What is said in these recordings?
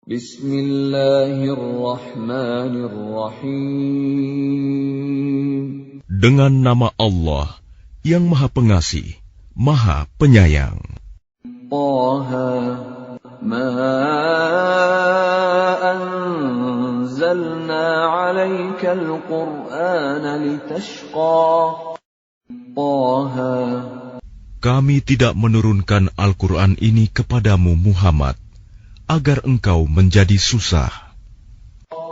Bismillahirrahmanirrahim. Dengan nama Allah yang Maha Pengasih, Maha Penyayang. Taha ma anzalna 'alaikal Qur'ana litashqa. Taha, Kami tidak menurunkan Al-Quran ini kepadamu Muhammad agar engkau menjadi susah,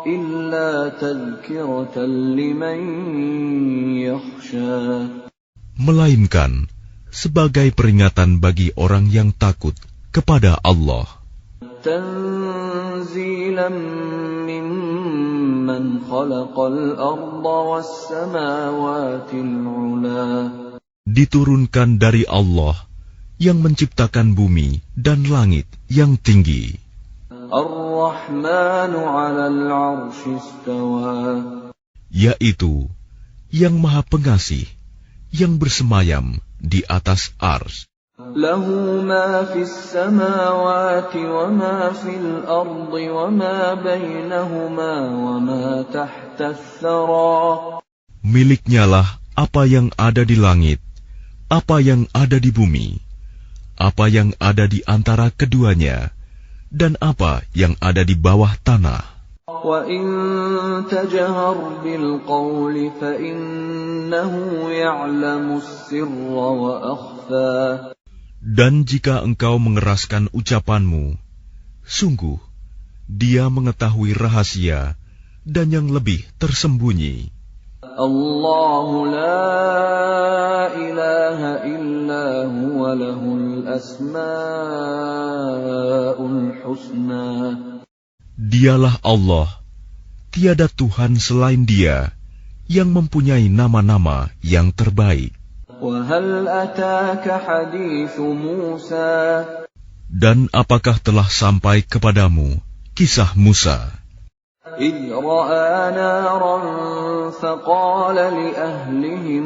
illa tadhkiratan liman yakhsha, melainkan sebagai peringatan bagi orang yang takut kepada Allah. tanzilan mimman khalaqal arda was samawatil 'ula, Diturunkan dari Allah yang menciptakan bumi dan langit yang tinggi. ar-rahmanu 'alal 'arsy istawa, Yaitu yang Maha Pengasih, yang bersemayam di atas ars. lahu ma fis samawati wa ma fil ardi wa ma bainahuma wa ma tahta ath-thara. Miliknyalah apa yang ada di langit, apa yang ada di bumi, apa yang ada di antara keduanya, dan apa yang ada di bawah tanah. Wa in tajhar bil qawli fa innahu ya'lamu as-sirra wa akhfa. Dan jika engkau mengeraskan ucapanmu, sungguh Dia mengetahui rahasia dan yang lebih tersembunyi. Allahu la ilaha illa huwa lahul asma'ul husna. Dialah Allah, tiada Tuhan selain Dia, yang mempunyai nama-nama yang terbaik. Wa hal ataka hadithu Musa. Dan apakah telah sampai kepadamu kisah Musa, إذ رأى نارا فقال لأهلهم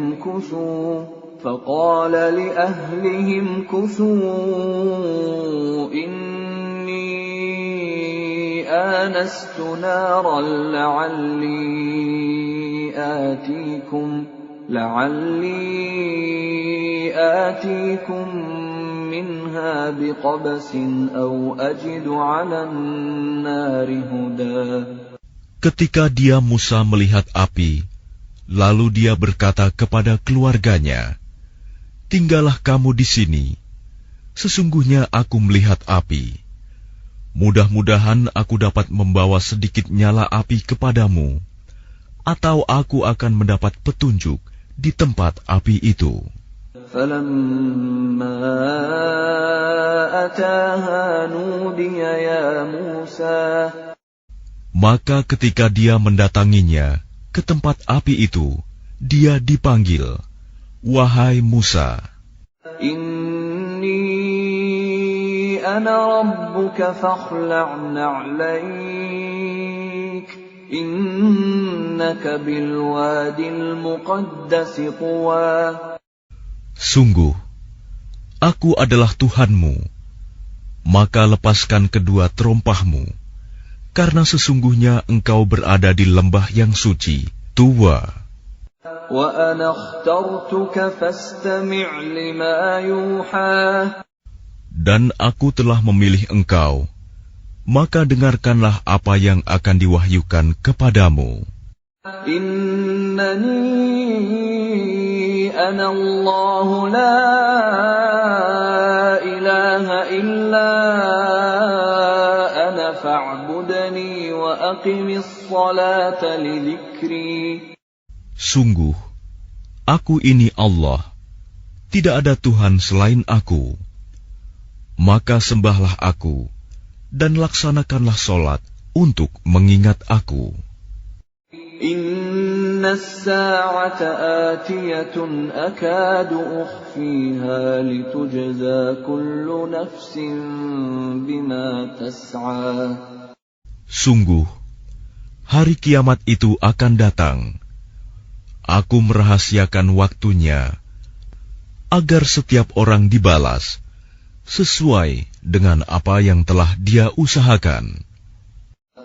كثوا إني آنست نارا لعلي آتيكم منها بقبس أو أجد على النار هدى. ketika dia Musa melihat api, lalu dia berkata kepada keluarganya, "Tinggallah kamu di sini. Sesungguhnya aku melihat api. Mudah-mudahan aku dapat membawa sedikit nyala api kepadamu, atau aku akan mendapat petunjuk di tempat api itu." فَلَمَّا أَتَاهَا نُودِيَ يَا مُوسَى. Maka ketika dia mendatanginya ke tempat api itu, dia dipanggil, "Wahai Musa, Inni ana rabbuka fakhla'na 'alaik, innaka bil wadil muqaddas tuwa." Sungguh, aku adalah Tuhanmu, maka lepaskan kedua terompahmu, karena sesungguhnya engkau berada di lembah yang suci, Tuwa. Wa ana akhtartuka fastami' lima yuha. Dan aku telah memilih engkau, maka dengarkanlah apa yang akan diwahyukan kepadamu. Innani ana Allah la ilaha illa ana fa'budni wa aqimis salata li dzikri. Sungguh, aku ini Allah, tidak ada Tuhan selain aku. Maka sembahlah aku, dan laksanakanlah solat untuk mengingat aku. Inna as-sa'ata atiyatun akadu ukhfiha litujza kullu nafsin bima tas'a. Sungguh, hari kiamat itu akan datang. Aku merahasiakan waktunya, agar setiap orang dibalas sesuai dengan apa yang telah dia usahakan.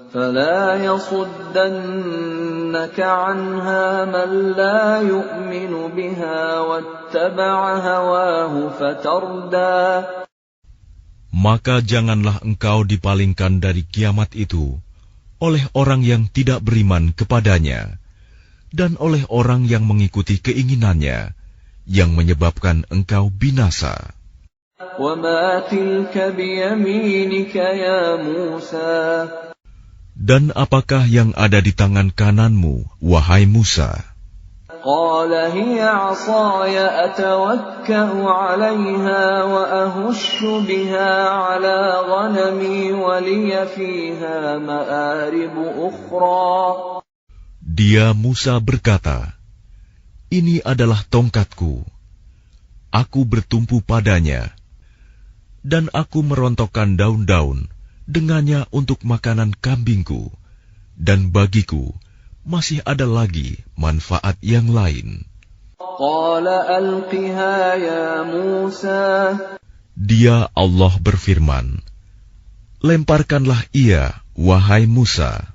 فلا يصدنك عنها من لا يؤمن بها واتبع هواه فتردى. Maka janganlah engkau dipalingkan dari kiamat itu oleh orang yang tidak beriman kepadanya dan oleh orang yang mengikuti keinginannya yang menyebabkan engkau binasa. وَمَا تِلْكَ بِيَمِينِكَ يَا مُوسَى. Dan apakah yang ada di tangan kananmu, wahai Musa? قَالَ هِيَ عَصَايَ أَتَوَكَّأُ عَلَيْهَا وَأَهُشُّ بِهَا عَلَى غَنَمِي وَلِيَ فِيهَا مَآرِبُ أُخْرَى. Dia Musa berkata, ini adalah tongkatku. Aku bertumpu padanya, dan aku merontokkan daun-daun dengannya untuk makanan kambingku, dan bagiku masih ada lagi manfaat yang lain. قَالَ أَلْقِهَا يَا مُوسَى. Dia Allah berfirman, lemparkanlah ia, wahai Musa.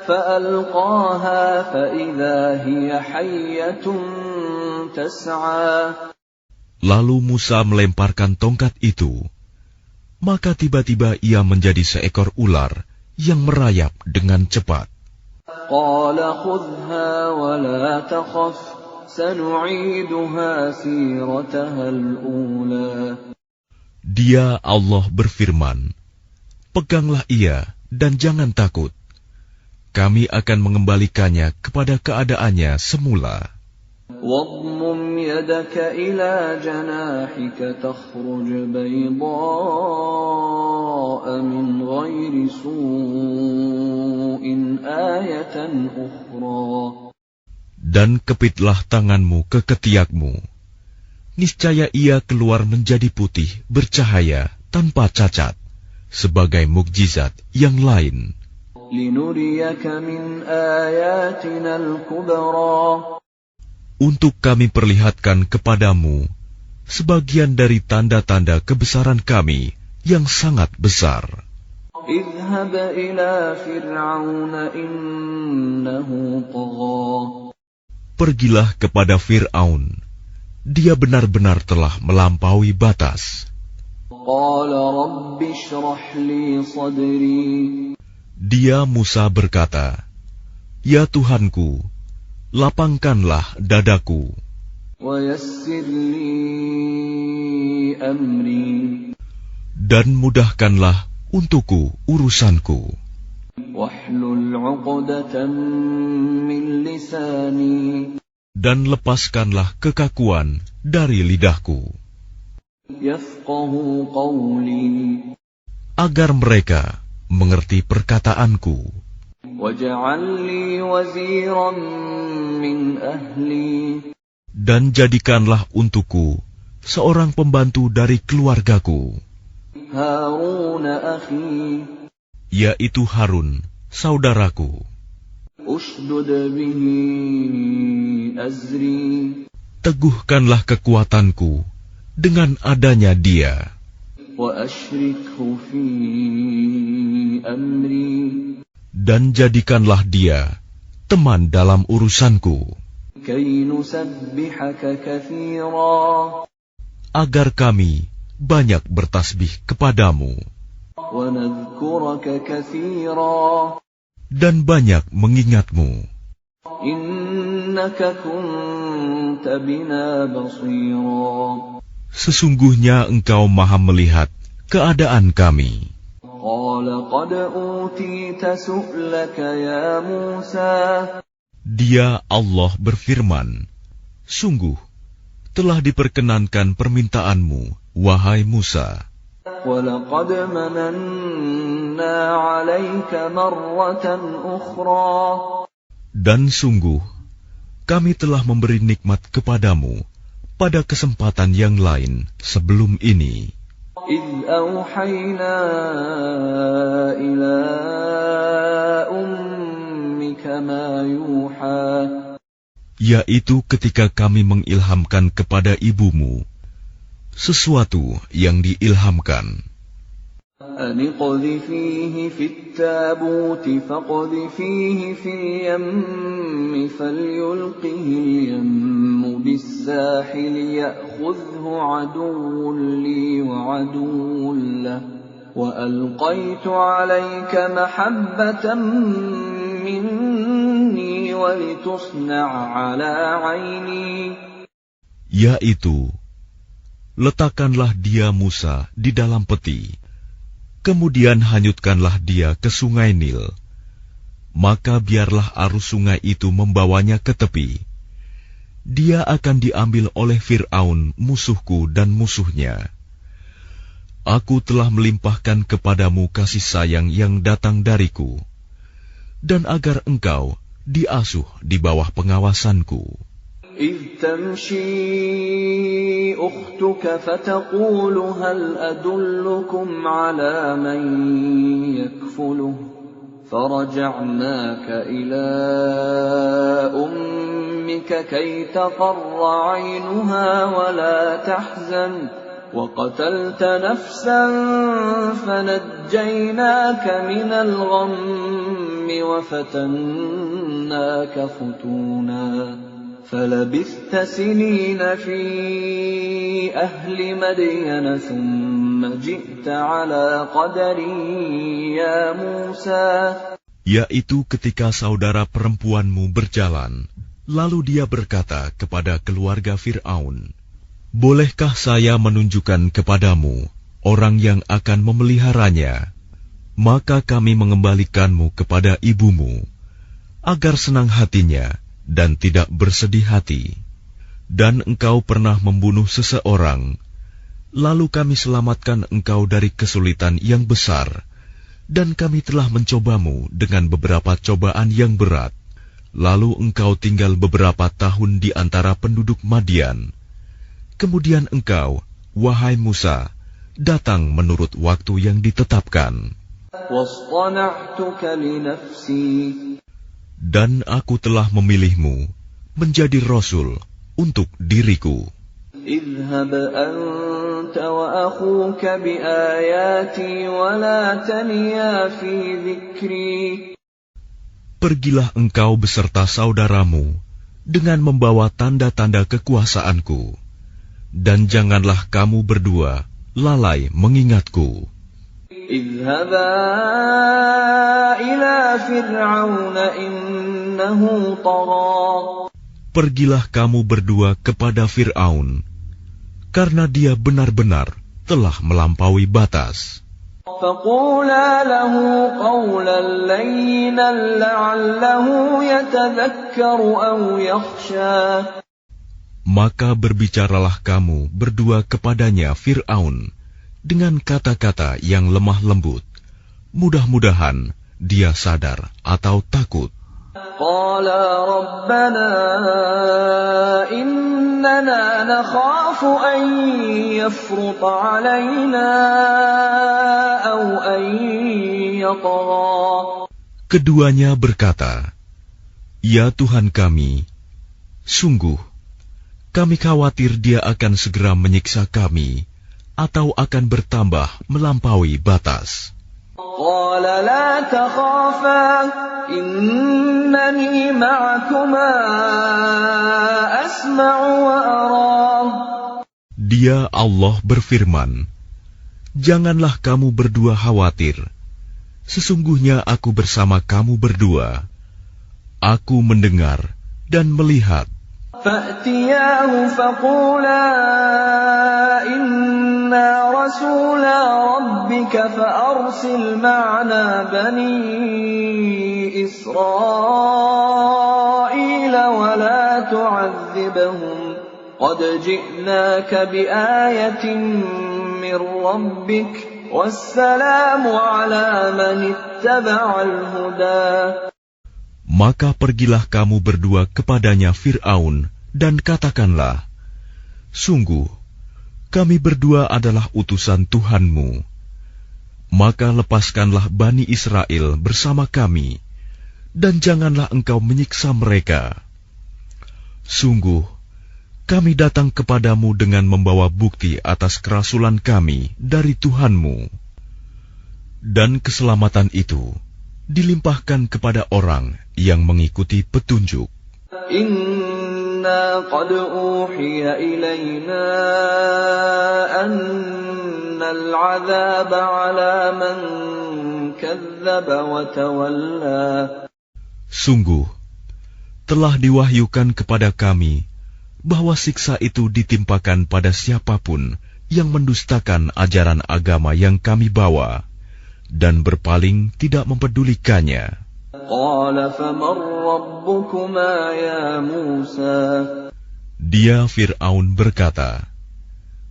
فَأَلْقَاهَا فَإِذَا هِيَ حَيَّةٌ تَسْعَى. Lalu Musa melemparkan tongkat itu, maka tiba-tiba ia menjadi seekor ular yang merayap dengan cepat. قَالَ خُذْهَا وَلَا تَخَفْ سَنُعِيدُهَا سِيرَتَهَا الْأُولَى. Dia Allah berfirman, peganglah ia dan jangan takut. Kami akan mengembalikannya kepada keadaannya semula. وَاضْمُمْ يَدَكَ إِلَى جَنَاحِكَ تَخْرُجْ بَيْضَاءَ مِنْ غَيْرِ سُوءٍ آيَةً أُخْرَى. Dan kepitlah tanganmu ke ketiakmu. Niscaya ia keluar menjadi putih, bercahaya, tanpa cacat, sebagai mukjizat yang lain. لِنُرِيَكَ مِنْ آيَاتِنَا الْكُبْرَى. Untuk kami perlihatkan kepadamu sebagian dari tanda-tanda kebesaran kami yang sangat besar. اذهب إلى فرعون إنه طغى. Pergilah kepada Fir'aun. Dia benar-benar telah melampaui batas. قال رب اشرح لي صدري. Dia Musa berkata, ya Tuhanku, lapangkanlah dadaku. ويسر لي أمري. Dan mudahkanlah untukku urusanku. واحلل عقدة من لساني. Dan lepaskanlah kekakuan dari lidahku, يفقهوا قولي. agar mereka mengerti perkataanku. واجعل لي وزيرا من أهلي. Dan jadikanlah untukku seorang pembantu dari keluargaku, هارون أخي. yaitu Harun, saudaraku. أشدد به أزري. Teguhkanlah kekuatanku dengan adanya dia. وأشركه في أمري. Dan jadikanlah dia teman dalam urusanku, كي نسبحك كثيرا. agar kami banyak bertasbih kepadamu ونذكرك كثيرا. dan banyak mengingatmu. إنك كنت بنا بصيرا. Sesungguhnya engkau maha melihat keadaan kami. قال قد أوتيت سؤلك يا موسى. Dia Allah berfirman, sungguh telah diperkenankan permintaanmu, wahai Musa. وَلَقَدْ مَنَنَّا عَلَيْكَ مَرَّةً أُخْرَى. Dan sungguh kami telah memberi nikmat kepadamu pada kesempatan yang lain sebelum ini. إِذْ أَوْحَيْنَا إِلَىٰ أُمِّكَ مَا يُوحَىٰ. Yaitu ketika kami mengilhamkan kepada ibumu sesuatu yang diilhamkan. أن اقذفيه في التابوت فاقذفيه في اليم فليلقه اليم بالساحل يأخذه عدو لي وعدو له وألقيت عليك محبة مني ولتصنع على عيني. Yaitu, letakkanlah dia Musa di dalam peti, kemudian hanyutkanlah dia ke sungai Nil. Maka biarlah arus sungai itu membawanya ke tepi. Dia akan diambil oleh Fir'aun musuhku dan musuhnya. Aku telah melimpahkan kepadamu kasih sayang yang datang dariku, dan agar engkau diasuh di bawah pengawasanku. إذ تمشي أختك فتقول هل أدلكم على من يكفله فرجعناك إلى أمك كي تقر عينها ولا تحزن وقتلت نفسا فنجيناك من الغم وفتناك فتونا فلبثت سنين في أهل مدين ثم جئت على قدر يا موسى. Yaitu ketika saudara perempuanmu berjalan, lalu dia berkata kepada keluarga Fir'aun, bolehkah saya menunjukkan kepadamu orang yang akan memeliharanya? Maka kami mengembalikanmu kepada ibumu, agar senang hatinya dan tidak bersedih hati. Dan engkau pernah membunuh seseorang, lalu kami selamatkan engkau dari kesulitan yang besar, dan kami telah mencobamu dengan beberapa cobaan yang berat. Lalu engkau tinggal beberapa tahun di antara penduduk Madian. Kemudian engkau, wahai Musa, datang menurut waktu yang ditetapkan. Dan aku telah memilihmu menjadi Rasul untuk diriku. اذهب أنت وأخوك بآياتي ولا تنيا في ذكري. Pergilah engkau beserta saudaramu dengan membawa tanda-tanda kekuasaanku, dan janganlah kamu berdua lalai mengingatku. اذهبا إلى فرعون إنه طغى. Pergilah kamu berdua kepada Fir'aun, karena dia benar-benar telah melampaui batas. فقولا له قولا لينا لعله يتذكر أو يخشى. Maka berbicaralah kamu berdua kepadanya Fir'aun dengan kata-kata yang lemah lembut. Mudah-mudahan dia sadar atau takut. قالا ربنا إننا نخاف أن يفرط علينا أو أن يطغى. Keduanya berkata, Ya Tuhan kami, sungguh kami khawatir dia akan segera menyiksa kami atau akan bertambah melampaui batas. قال لا تخافا إنني معكما أسمع وأرى. Dia Allah berfirman, Janganlah kamu berdua khawatir. Sesungguhnya aku bersama kamu berdua. Aku mendengar dan melihat. فأتياه فقولا إنا رسولا ربك فأرسل معنا بني إسرائيل ولا تعذبهم قد جئناك بآية من ربك والسلام على من اتبع الهدى. Maka pergilah kamu berdua kepadanya Fir'aun, dan katakanlah, Sungguh, kami berdua adalah utusan Tuhanmu. Maka lepaskanlah Bani Israel bersama kami, dan janganlah engkau menyiksa mereka. Sungguh, kami datang kepadamu dengan membawa bukti atas kerasulan kami dari Tuhanmu. Dan keselamatan itu dilimpahkan kepada orang yang mengikuti petunjuk. Inna qad uhiya ilayna annal 'adzaba 'ala man kadzdzaba wa tawalla. Sungguh, telah diwahyukan kepada kami bahwa siksa itu ditimpakan pada siapapun yang mendustakan ajaran agama yang kami bawa dan berpaling tidak mempedulikannya. Qala faman rabbukuma ya Musa. Dia Fir'aun berkata,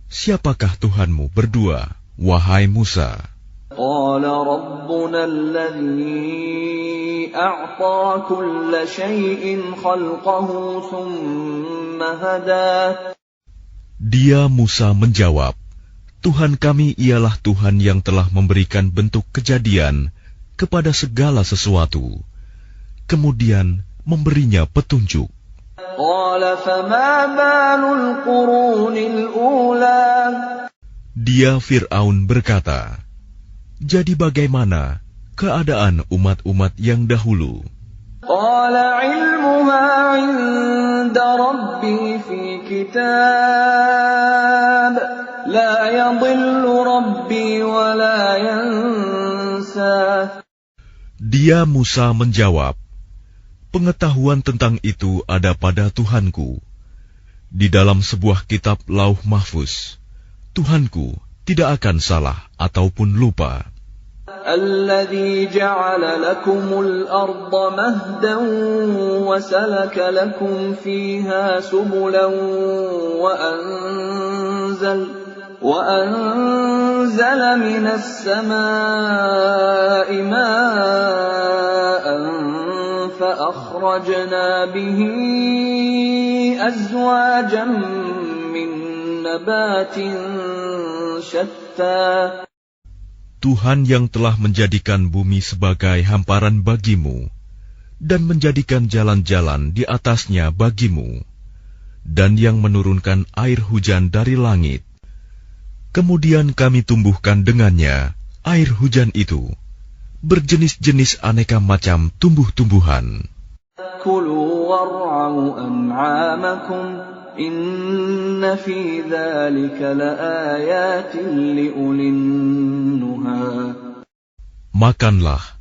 siapakah Tuhanmu berdua, wahai Musa? Qala rabbuna alladhi a'ta kulla shay'in khalqahu thumma hada. Dia Musa menjawab, Tuhan kami ialah Tuhan yang telah memberikan bentuk kejadian kepada segala sesuatu, kemudian memberinya petunjuk. Qala fama balul qurunil ula. Dia Fir'aun berkata, jadi bagaimana keadaan umat-umat yang dahulu? Qala ilmuha 'inda rabbi fi kitab la yadhillu rabbi wa la yansa. Dia Musa menjawab, pengetahuan tentang itu ada pada Tuhanku. Di dalam sebuah kitab Lauh Mahfuz, Tuhanku tidak akan salah ataupun lupa. Alladzi ja'ala lakumul arda mahdan wa salaka lakum fiha subulan wa anzala minas samaa'i ma'an fa akhrajna bihi azwajan min nabatin syatta. Tuhan yang telah menjadikan bumi sebagai hamparan bagimu dan menjadikan jalan-jalan di atasnya bagimu, dan yang menurunkan air hujan dari langit. Kemudian kami tumbuhkan dengannya air hujan itu berjenis-jenis aneka macam tumbuh-tumbuhan. Kulu war'au an'amakum inna fi dzalika laayatin liulin nuha. Makanlah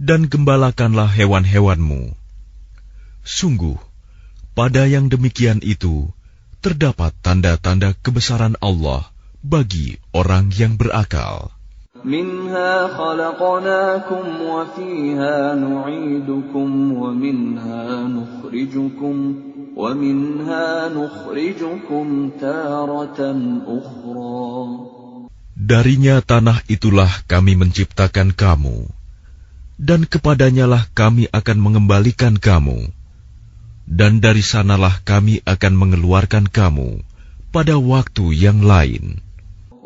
dan gembalakanlah hewan-hewanmu. Sungguh, pada yang demikian itu terdapat tanda-tanda kebesaran Allah bagi orang yang berakal. Minha khalaqnakum wa fiha nu'idukum wa minha nukhrijukum taratan ukhra. Darinya tanah itulah kami menciptakan kamu, dan kepadanyalah kami akan mengembalikan kamu, dan dari sanalah kami akan mengeluarkan kamu pada waktu yang lain.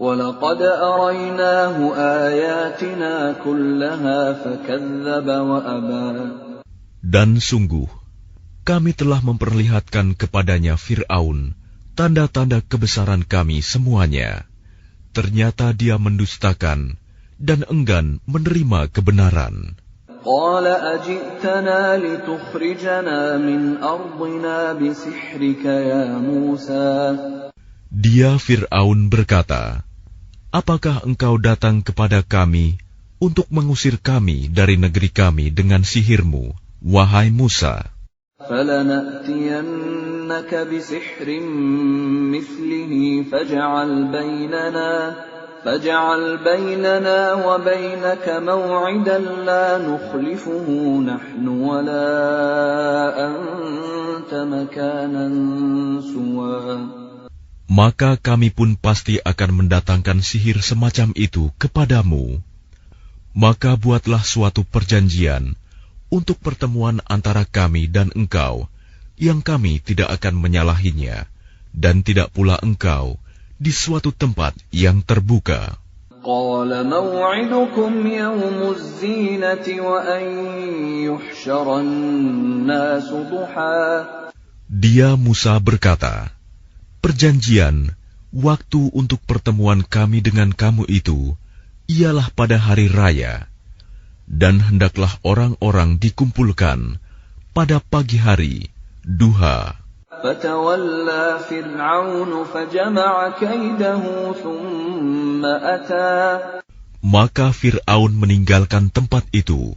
وَلَقَدْ أَرَيْنَاهُ آيَاتِنَا كُلَّهَا فَكَذَّبَ وَأَبَى. Dan sungguh, kami telah memperlihatkan kepadanya Fir'aun tanda-tanda kebesaran kami semuanya. Ternyata dia mendustakan dan enggan menerima kebenaran. قَالَ أَجِئْتَنَا لِتُخْرِجَنَا مِنْ أَرْضِنَا بِسِحْرِكَ يَا مُوسَى. Dia Fir'aun berkata, apakah engkau datang kepada kami untuk mengusir kami dari negeri kami dengan sihirmu, wahai Musa? فَلَنَأْتِيَنَّكَ بِسِحْرٍ مِثْلِهِ فَاجْعَلْ بَيْنَنَا وَبَيْنَكَ مَوْعِدًا لَا نُخْلِفُهُ نَحْنُ وَلَا أَنْتَ مَكَانًا سُوًى. Maka kami pun pasti akan mendatangkan sihir semacam itu kepadamu. Maka buatlah suatu perjanjian untuk pertemuan antara kami dan engkau, yang kami tidak akan menyalahinya, dan tidak pula engkau di suatu tempat yang terbuka. قَالَ مَوْعِدُكُمْ يَوْمُ الزِّينَةِ وَأَنْ يُحْشَرَ النَّاسُ ضُحًى. Dia Musa berkata, perjanjian, waktu untuk pertemuan kami dengan kamu itu, ialah pada hari raya, dan hendaklah orang-orang dikumpulkan pada pagi hari, duha. فَتَوَلَّى فِرْعَوْنُ فَجَمَعَ كَيْدَهُ ثُمَّ أَتَى. Maka Fir'aun meninggalkan tempat itu,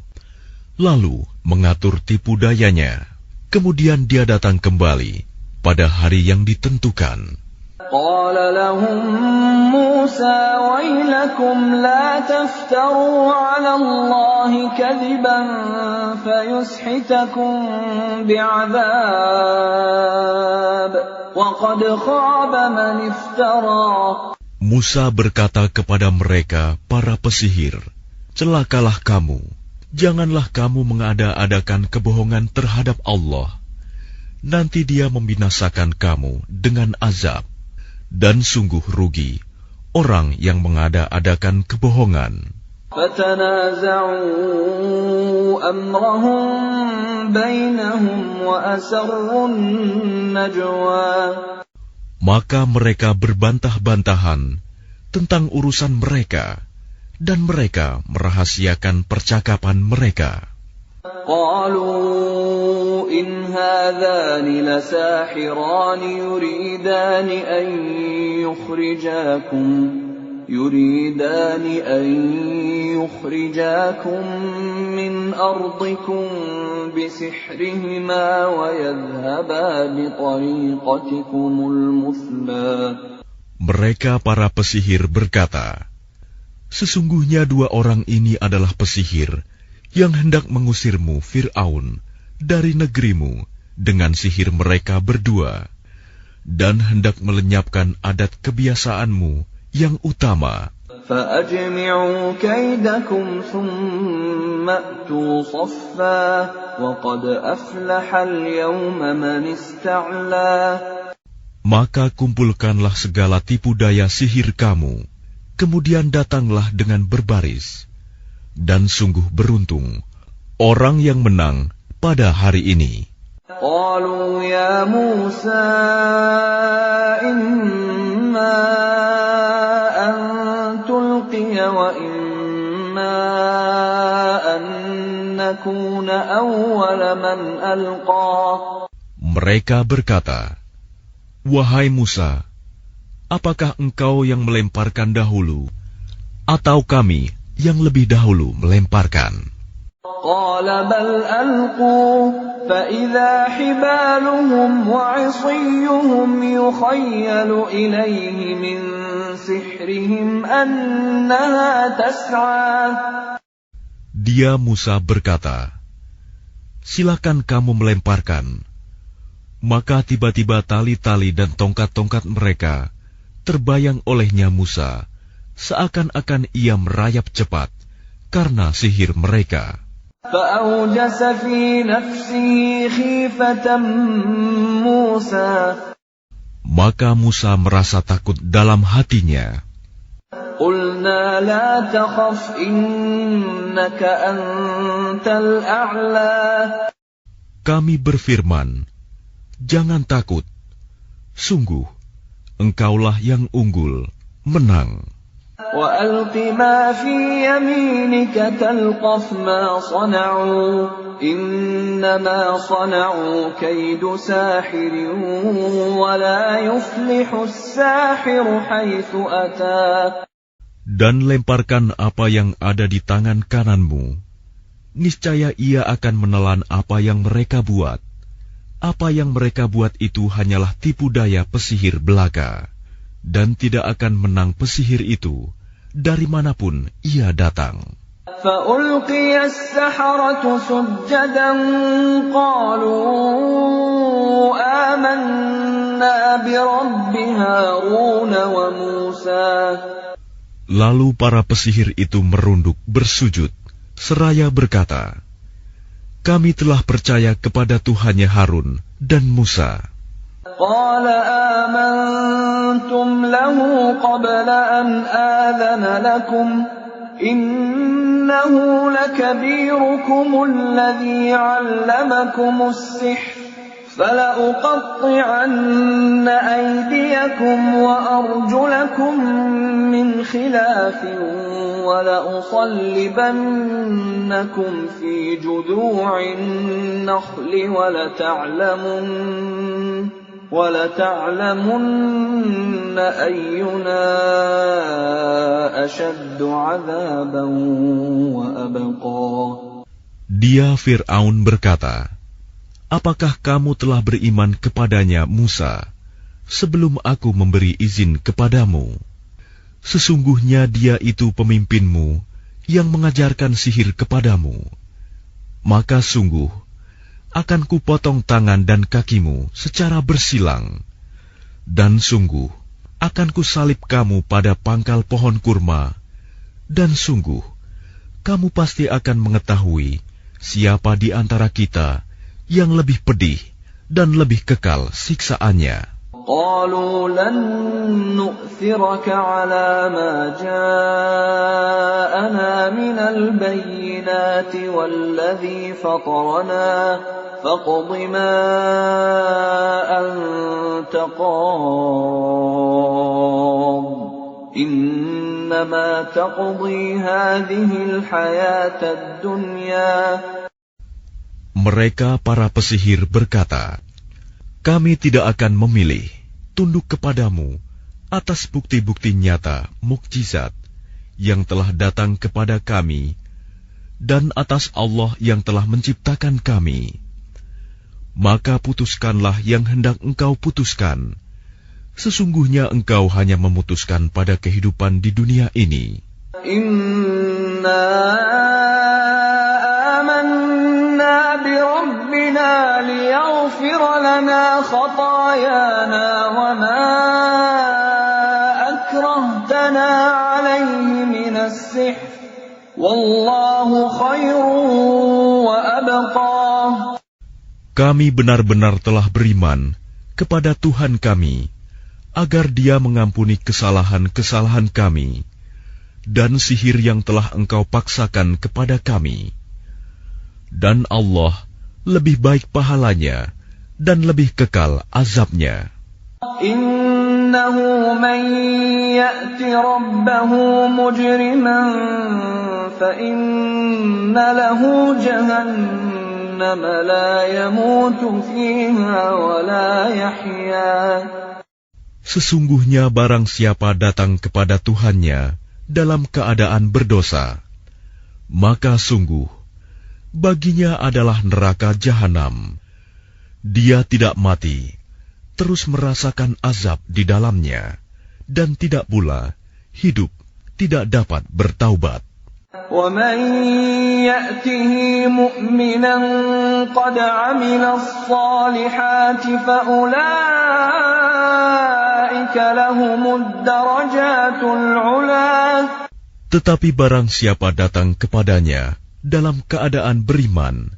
lalu mengatur tipu dayanya. Kemudian dia datang kembali pada hari yang ditentukan. قال لهم موسى ويلكم لا تفتروا على الله كذبا فيسحتكم بعذاب وقد خاب من افترى. Musa berkata kepada mereka, para pesihir, celakalah kamu, janganlah kamu mengada-adakan kebohongan terhadap Allah. Nanti dia membinasakan kamu dengan azab. Dan sungguh rugi orang yang mengada-adakan kebohongan. فَتَنَازَعُوا أَمْرَهُمْ بَيْنَهُمْ وَأَسَرُّوا النَّجْوَى. Maka mereka berbantah-bantahan tentang urusan mereka, dan mereka merahasiakan percakapan mereka. قالوا إن هذان لساحران يريدان أن يخرجاكم من أرضكم بسحرهما ويذهبا بطريقتكم المثلى. Mereka para pesihir berkata, sesungguhnya dua orang ini adalah pesihir yang hendak mengusirmu, Fir'aun, dari negerimu dengan sihir mereka berdua, dan hendak melenyapkan adat kebiasaanmu yang utama. فَأَجْمِعُوا كَيْدَكُمْ ثُمَّ أْتُوا صَفًّا وَقَدْ أَفْلَحَ الْيَوْمَ مَنِ اسْتَعْلَى. Maka kumpulkanlah segala tipu daya sihir kamu, kemudian datanglah dengan berbaris. Dan sungguh beruntung orang yang menang pada hari ini. قالوا يا موسى إما أن تلقي وإما أن نكون أول من ألقى. Mereka berkata, wahai Musa, apakah engkau yang melemparkan dahulu, atau kami yang lebih dahulu melemparkan? قال بل ألقوا فإذا حبالهم وعصيهم يخيل إليه من سحرهم أنها تسعى. Dia Musa berkata, silakan kamu melemparkan. Maka tiba-tiba tali-tali dan tongkat-tongkat mereka terbayang olehnya Musa, seakan-akan ia merayap cepat karena sihir mereka. فأوجس في نفسه خيفة موسى. Maka Musa merasa takut dalam hatinya. قلنا لا تخف إنك أنت الأعلى. Kami berfirman, jangan takut, sungguh engkaulah yang unggul, menang. وَأَلْقِ مَا فِي يَمِينِكَ تَلْقَفْ مَا صَنَعُوا إِنَّمَا صَنَعُوا كَيْدُ سَاحِرٍ وَلَا يُفْلِحُ السَّاحِرُ حَيْثُ أَتَى. Dan lemparkan apa yang ada di tangan kananmu. Niscaya ia akan menelan apa yang mereka buat. Apa yang mereka buat itu hanyalah tipu daya pesihir belaka. Dan tidak akan menang pesihir itu dari manapun ia datang. فَأُلْقِيَ السَّحَرَةُ سُجَّدًا قَالُوا آمَنَّا بِرَبِّ هَارُونَ وَمُوسَى. Lalu para pesihir itu merunduk bersujud seraya berkata, kami telah percaya kepada Tuhannya Harun dan Musa. قال آمنتم له قبل أن آذن لكم إنه لكبيركم الذي علمكم السحر فَلَأُقَطِّعَنَّ أَيْدِيَكُمْ وَأَرْجُلَكُم مِّنْ خِلَافٍ وَلَأُصَلِّبَنَّكُمْ فِي جُذُوعِ النَّخْلِ وَلَتَعْلَمُنَّ أَيُّنَا أَشَدُّ عَذَابًا وَأَبْقَىٰ. Dia Fir'aun berkata, apakah kamu telah beriman kepadanya Musa sebelum aku memberi izin kepadamu? Sesungguhnya dia itu pemimpinmu yang mengajarkan sihir kepadamu. Maka sungguh akan kupotong tangan dan kakimu secara bersilang, dan sungguh akan kusalib kamu pada pangkal pohon kurma, dan sungguh kamu pasti akan mengetahui siapa di antara kita yang lebih pedih dan lebih kekal siksaannya. قالوا لن نؤثرك على ما جاءنا من البينات والذي فطرنا فاقض ما أنت قاض إنما تقضي هذه الحياة الدنيا. Mereka para pesihir berkata, kami tidak akan memilih tunduk kepadamu atas bukti-bukti nyata mukjizat yang telah datang kepada kami dan atas Allah yang telah menciptakan kami. Maka putuskanlah yang hendak engkau putuskan. Sesungguhnya engkau hanya memutuskan pada kehidupan di dunia ini. Inna amanna bi rabbina liyaghfir lana khatayana wa ma akrahtana alayhi minas sihr wallahu khairun wa abqa. Kami benar-benar telah beriman kepada Tuhan kami agar Dia mengampuni kesalahan-kesalahan kami dan sihir yang telah engkau paksakan kepada kami. Dan Allah lebih baik pahalanya dan lebih kekal azabnya. Innahu man ya'ti rabbahu mujriman fa inna lahu jahannam la yamutu fiha wa la yahya. Sesungguhnya barang siapa datang kepada Tuhannya dalam keadaan berdosa, maka sungguh baginya adalah neraka jahanam. Dia tidak mati, terus merasakan azab di dalamnya, dan tidak pula hidup tidak dapat bertaubat. وَمَنْ يَأْتِهِ مُؤْمِنًا قَدْ عَمِلَ الصَّالِحَاتِ فَأُولَئِكَ لَهُمُ الدَّرَجَاتُ الْعُلَى. Tetapi barang siapa datang kepadanya dalam keadaan beriman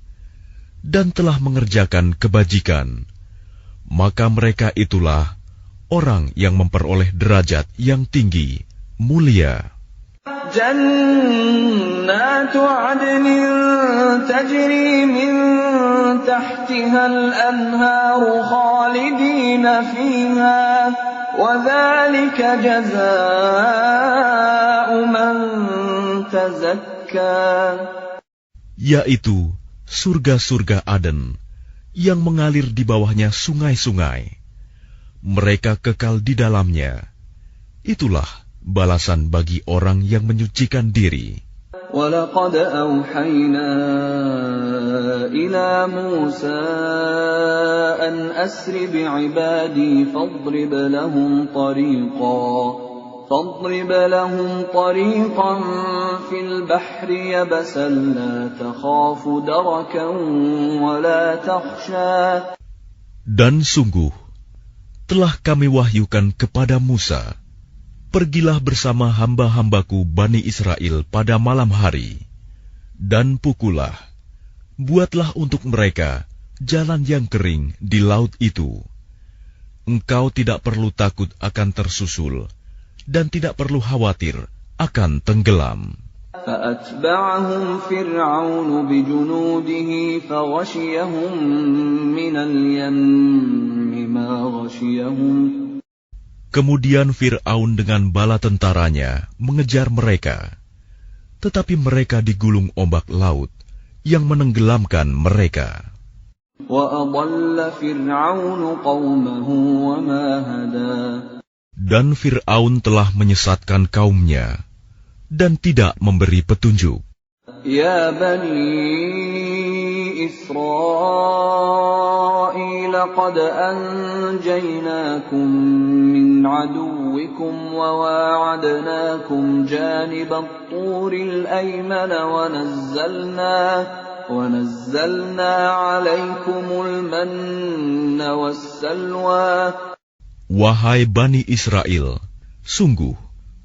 dan telah mengerjakan kebajikan, maka mereka itulah orang yang memperoleh derajat yang tinggi, mulia. جنات عدن تجري من تحتها الأنهار خالدين فيها وذلك جزاء من تزكى. Yaitu surga-surga Aden yang mengalir di bawahnya sungai-sungai. Mereka kekal di dalamnya. Itulah balasan bagi orang yang menyucikan diri. وَلَقَدْ أَوْحَيْنَا إِلَى مُوسَىٰ أَنْ أَسْرِ بِعِبَادِي فَاضْرِبْ لَهُمْ طَرِيقًا فِي الْبَحْرِ يَبَسًا لَا تَخَافُ دَرَكًا وَلَا تَخْشَىٰ. Dan sungguh telah kami wahyukan kepada Musa, pergilah bersama hamba-hambaku Bani Israel pada malam hari, dan pukullah, buatlah untuk mereka jalan yang kering di laut itu. Engkau tidak perlu takut akan tersusul, dan tidak perlu khawatir akan tenggelam. فأتبعهم فرعون بجنوده فغشيهم من اليم ما غشيهم. Kemudian Fir'aun dengan bala tentaranya mengejar mereka, tetapi mereka digulung ombak laut yang menenggelamkan mereka. وَأَضَلَّ فِرْعَوْنُ قَوْمَهُ وَمَا هَدَى. Dan Fir'aun telah menyesatkan kaumnya dan tidak memberi petunjuk. يا بني إسرائيل قد أنجيناكم من عدوكم وواعدناكم جانب الطور الأيمن ونزلنا عليكم المن والسلوى. Wahai Bani Israel, sungguh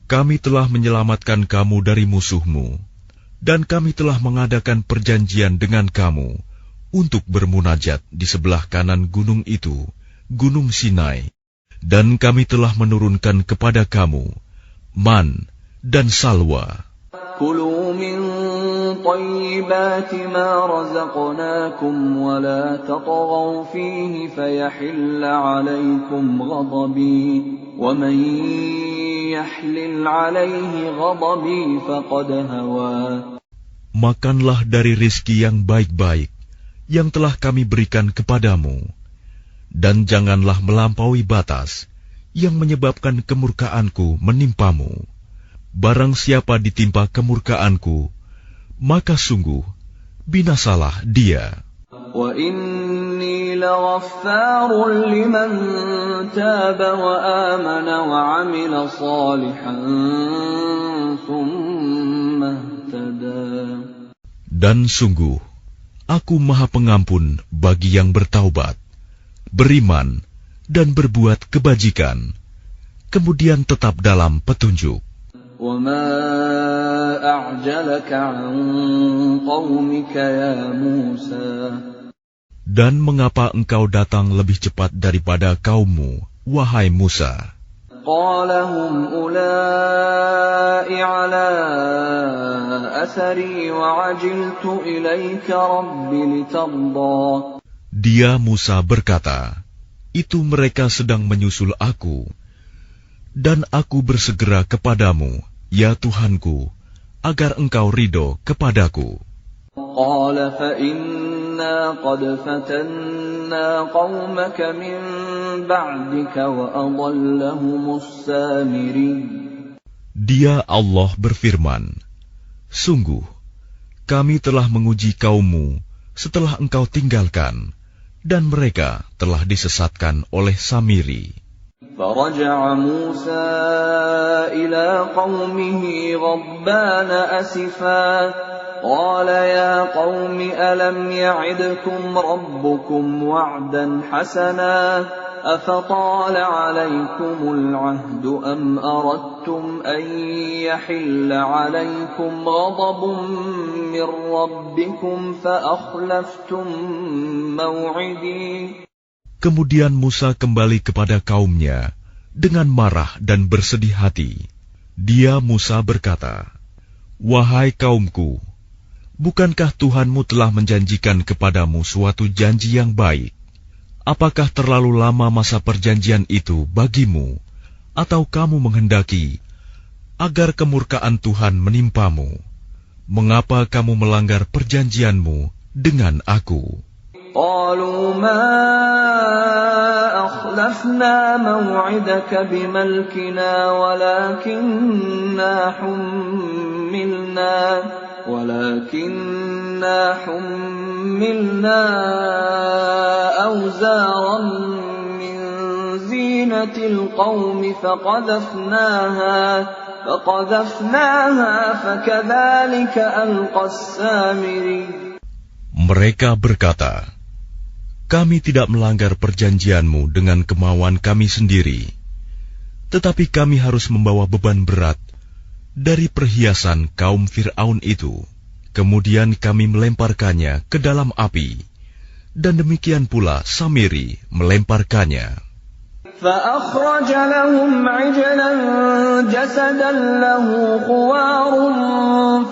kami telah menyelamatkan kamu dari musuhmu, dan kami telah mengadakan perjanjian dengan kamu untuk bermunajat di sebelah kanan gunung itu, Gunung Sinai, dan kami telah menurunkan kepada kamu man dan salwa. كلوا من طيبات ما رزقناكم ولا تطغوا فيه فيحل عليكم غضبي ومن يحلل عليه غضبي فقد هوى. Makanlah dari rizki yang baik-baik yang telah kami berikan kepadamu, dan janganlah melampaui batas yang menyebabkan kemurkaanku menimpamu. Barang siapa ditimpa kemurkaanku, maka sungguh binasalah dia. وَإِنِّي لَغَفَّارٌ لِمَن تَابَ وَآمَنَ وَعَمِلَ صَالِحًا ثُمَّ اهْتَدَى. Dan sungguh, aku Maha Pengampun bagi yang bertaubat, beriman, dan berbuat kebajikan, kemudian tetap dalam petunjuk. وَمَا أَعْجَلَكَ عَنْ قَوْمِكَ يَا مُوسَى. Dan mengapa engkau datang lebih cepat daripada kaummu, wahai Musa? قَالَ هُمْ أُولَاءِ عَلَىٰ أَثَرِي وَعَجِلْتُ إِلَيْكَ رَبِّ لِتَرْضَىٰ. Dia Musa berkata, itu mereka sedang menyusul aku, dan aku bersegera kepadamu, ya Tuhanku, agar engkau ridho kepadaku. قَالَ فَإِنَّا قَدْ فَتَنَّا قَوْمَكَ مِن بَعْدِكَ وَأَضَلَّهُمُ السَّامِرِيُّ. Dia Allah berfirman, sungguh, kami telah menguji kaummu setelah engkau tinggalkan, dan mereka telah disesatkan oleh Samiri. فَرَجَعَ مُوسَى إِلَىٰ قَوْمِهِ غَضْبَانَ أَسِفًا قَالَ يَا قَوْمِ أَلَمْ يَعِدْكُمْ رَبُّكُمْ وَعْدًا حَسَنًا أَفَطَالَ عَلَيْكُمُ الْعَهْدُ أَمْ أَرَدتُّمْ أَن يَحِلَّ عَلَيْكُمْ غَضَبٌ مِّن رَّبِّكُمْ فَأَخْلَفْتُم مَّوْعِدِي. Kemudian Musa kembali kepada kaumnya dengan marah dan bersedih hati. Dia Musa berkata, wahai kaumku, bukankah Tuhanmu telah menjanjikan kepadamu suatu janji yang baik? Apakah terlalu lama masa perjanjian itu bagimu, atau kamu menghendaki agar kemurkaan Tuhan menimpamu? Mengapa kamu melanggar perjanjianmu dengan aku? قالوا ما أخلفنا موعدك بملكنا ولكننا حملنا أوزارا من زينة القوم فقذفناها فكذلك ألقى السامري. Mereka berkata, kami tidak melanggar perjanjianmu dengan kemauan kami sendiri, tetapi kami harus membawa beban berat dari perhiasan kaum Fir'aun itu. Kemudian kami melemparkannya ke dalam api, dan demikian pula Samiri melemparkannya. فأخرج لهم عجلا جسدا له خوار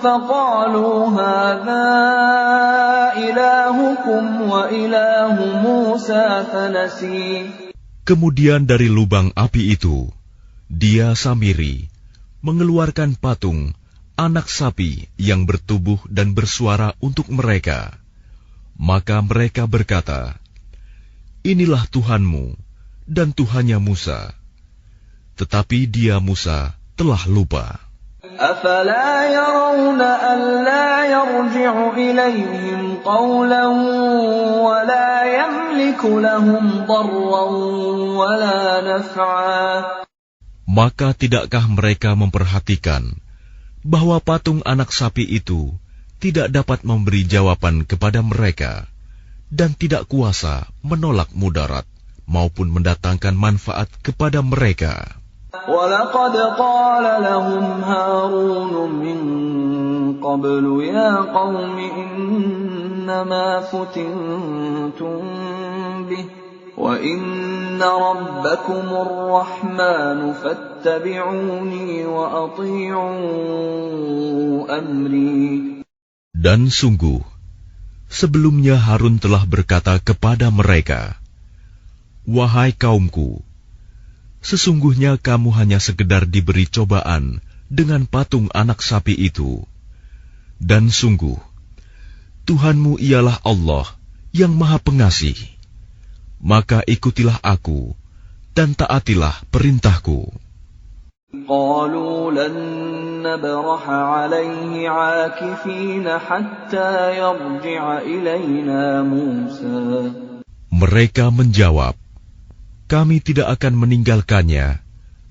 فقالوا هذا إلهكم وإله موسى فنسي. Kemudian dari lubang api itu, dia Samiri mengeluarkan patung anak sapi yang bertubuh dan bersuara untuk mereka. Maka mereka berkata, inilah Tuhanmu dan Tuhannya Musa. Tetapi dia Musa telah lupa. أَفَلَا يَرَوْنَ أَلَّا يَرْجِعُ إِلَيْهِمْ قَوْلًا وَلَا يَمْلِكُ لَهُمْ ضَرًّا وَلَا نَفْعًا. Maka tidakkah mereka memperhatikan bahwa patung anak sapi itu tidak dapat memberi jawaban kepada mereka dan tidak kuasa menolak mudarat maupun mendatangkan manfaat kepada mereka. وَلَقَدْ قَالَ لَهُمْ هَارُونُ مِنْ قَبْلُ يَا قَوْمِ إِنَّمَا فُتِنْتُمْ بِهِ وَإِنَّ رَبَّكُمُ الرَّحْمَنُ فَاتَّبِعُونِي وَأَطِيعُوا أَمْرِي. Dan sungguh, sebelumnya Harun telah berkata kepada mereka, wahai kaumku, sesungguhnya kamu hanya sekedar diberi cobaan dengan patung anak sapi itu. Dan sungguh, Tuhanmu ialah Allah yang Maha Pengasih. Maka ikutilah aku dan taatilah perintahku. قالوا لن نبرح عليه عاكفين حتى يرجع إلينا موسى. Mereka menjawab, kami tidak akan meninggalkannya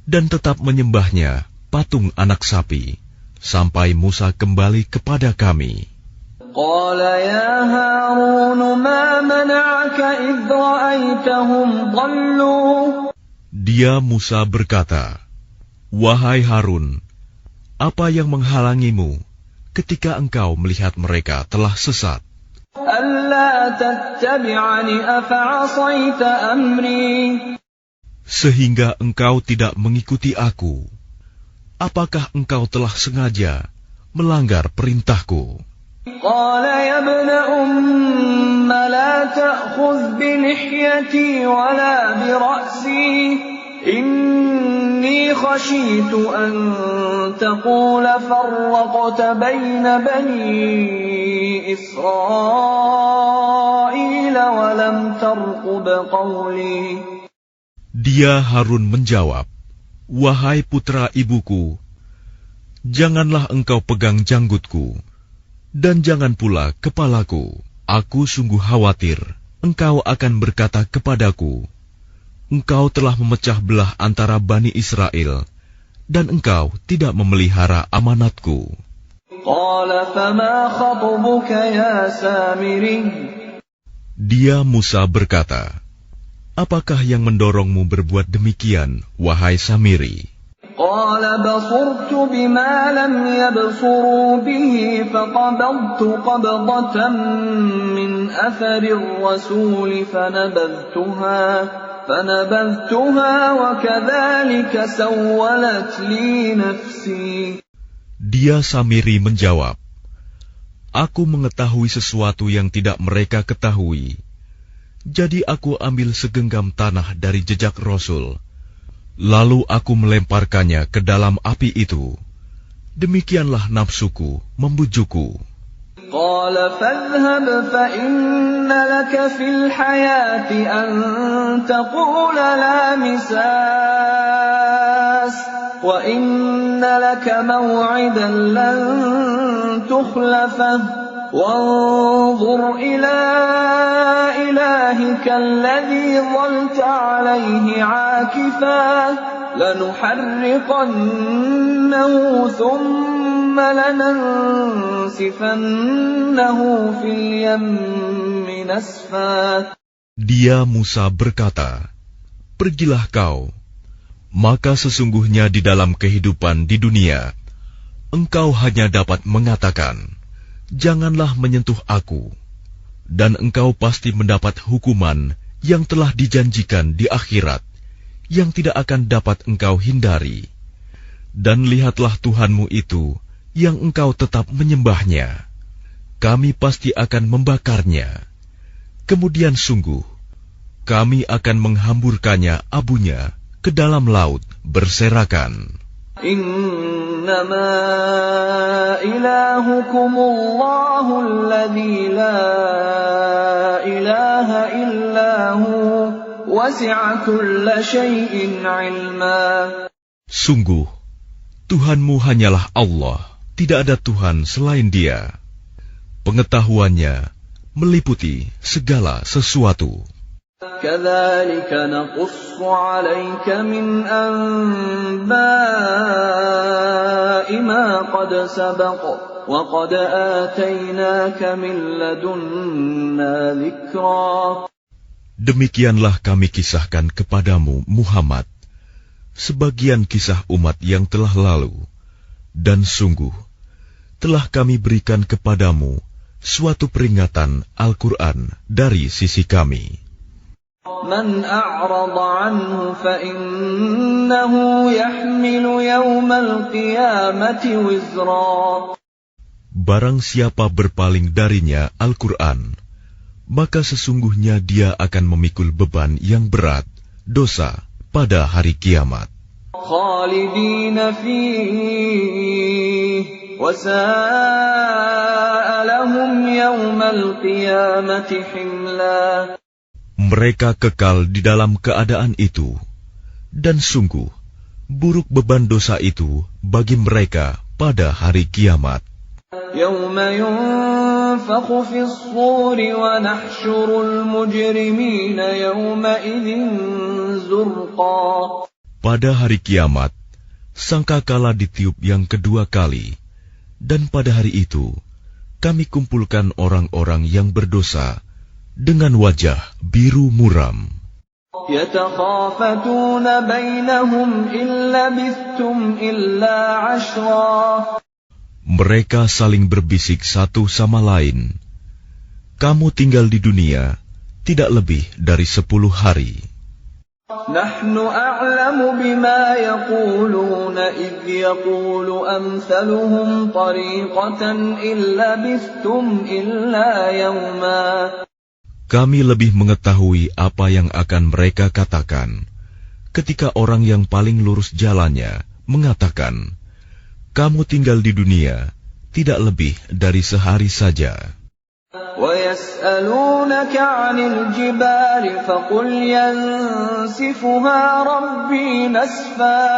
dan tetap menyembahnya patung anak sapi sampai Musa kembali kepada kami. قال يا هارون ما منعك إذ رأيتهم ضلوا. Dia Musa berkata, wahai Harun, apa yang menghalangimu ketika engkau melihat mereka telah sesat? ألا تتبعني أفعصيت أمري. Sehingga engkau tidak mengikuti aku. Apakah engkau telah sengaja melanggar perintahku? قال يا ابن أم لا تأخذ بلحيتي ولا برأسي إني خشيت أن تقول فرقت بين بني إسرائيل ولم ترقب قولي. Dia Harun menjawab, wahai putra ibuku, janganlah engkau pegang janggutku, dan jangan pula kepalaku. Aku sungguh khawatir engkau akan berkata kepadaku, engkau telah memecah belah antara Bani Israel, dan engkau tidak memelihara amanatku. Dia Musa berkata, apakah yang mendorongmu berbuat demikian, wahai Samiri? قال بصرت بما لم يبصروا به فقبضت قبضة من أثر الرسول فنبذتها وكذلك سولت لي نفسي. Dia Samiri menjawab, aku mengetahui sesuatu yang tidak mereka ketahui. Jadi aku ambil segenggam tanah dari jejak Rasul. Lalu aku melemparkannya ke dalam api itu. Demikianlah nafsuku membujukku. قال فاذهب فإن لك في الحياة أن تقول لا مساس وإن لك موعدا لن تخلفه وانظر إلى إلهك الذي ظلت عليه عاكفا لنحرقنه ثم لننسفنه في اليم نسفا. Dia Musa berkata, pergilah kau, maka sesungguhnya di dalam kehidupan di dunia, engkau hanya dapat mengatakan, janganlah menyentuh aku, dan engkau pasti mendapat hukuman yang telah dijanjikan di akhirat, yang tidak akan dapat engkau hindari. Dan lihatlah Tuhanmu itu yang engkau tetap menyembahnya. Kami pasti akan membakarnya. Kemudian sungguh, kami akan menghamburkannya abunya ke dalam laut berserakan. Innama ilahukumullahu alladzi la ilaha illahu wasi'a kulla syai'in ilma. Sungguh, Tuhanmu hanyalah Allah, tidak ada Tuhan selain Dia. Pengetahuannya meliputi segala sesuatu. كَذَلِكَ نَقُصُّ عَلَيْكَ مِنْ أَنْبَاءِ مَا قَدْ سَبَقَ وَقَدْ آتَيْنَاكَ مِنْ لَدُنَّا ذِكْرًا. Demikianlah kami kisahkan kepadamu, Muhammad, sebagian kisah umat yang telah lalu, dan sungguh telah kami berikan kepadamu suatu peringatan Al-Quran dari sisi kami. Man a'rada anhu fa innahu yahmilu yawmal qiyamati wizra. Barang siapa berpaling darinya Al-Quran, maka sesungguhnya dia akan memikul beban yang berat, dosa, pada hari kiamat. Khalidina fihi wa sa'a lahum yawmal qiyamati himla. Mereka kekal di dalam keadaan itu, dan sungguh buruk beban dosa itu bagi mereka pada hari kiamat. Yawma yunfakhu fis suri wa nahsyurul mujrimina yawma idzin zurqa. Pada hari kiamat, sangkakala ditiup yang kedua kali, dan pada hari itu kami kumpulkan orang-orang yang berdosa dengan wajah biru muram. Yatakhafatuna bainahum illa labithtum illa 'ashra. Mereka saling berbisik satu sama lain, kamu tinggal di dunia tidak lebih dari 10 hari. Nahnu a'lamu bima yaquluna idh yaqulu amthaluhum tariqatan illa labithtum illa yawma. Kami lebih mengetahui apa yang akan mereka katakan ketika orang yang paling lurus jalannya mengatakan, kamu tinggal di dunia tidak lebih dari sehari saja. وَيَسْأَلُونَكَ عَنِ الْجِبَالِ فَقُلْ يَنسِفُهَا رَبِّي نَسْفًا.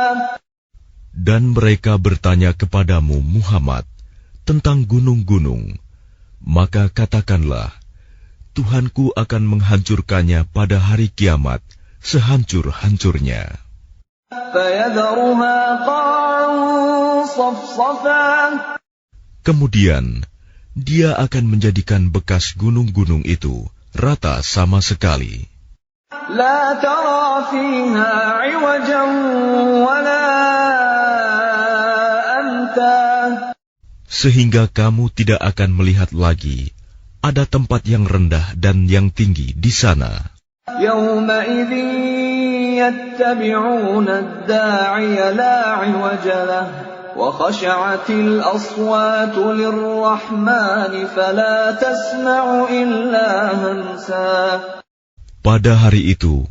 Dan mereka bertanya kepadamu, Muhammad, tentang gunung-gunung, maka katakanlah, Tuhanku akan menghancurkannya pada hari kiamat sehancur-hancurnya. Kemudian dia akan menjadikan bekas gunung-gunung itu rata sama sekali. La tara fiha 'iwajan wala amta. Sehingga kamu tidak akan melihat lagi ada tempat yang rendah dan yang tinggi di sana. Yawma idzin yattabi'una ad-da'iya la 'iwaja lahu wa khashi'atil aswatu lir-rahmani fala tasma'u illa hamsa. Pada hari itu,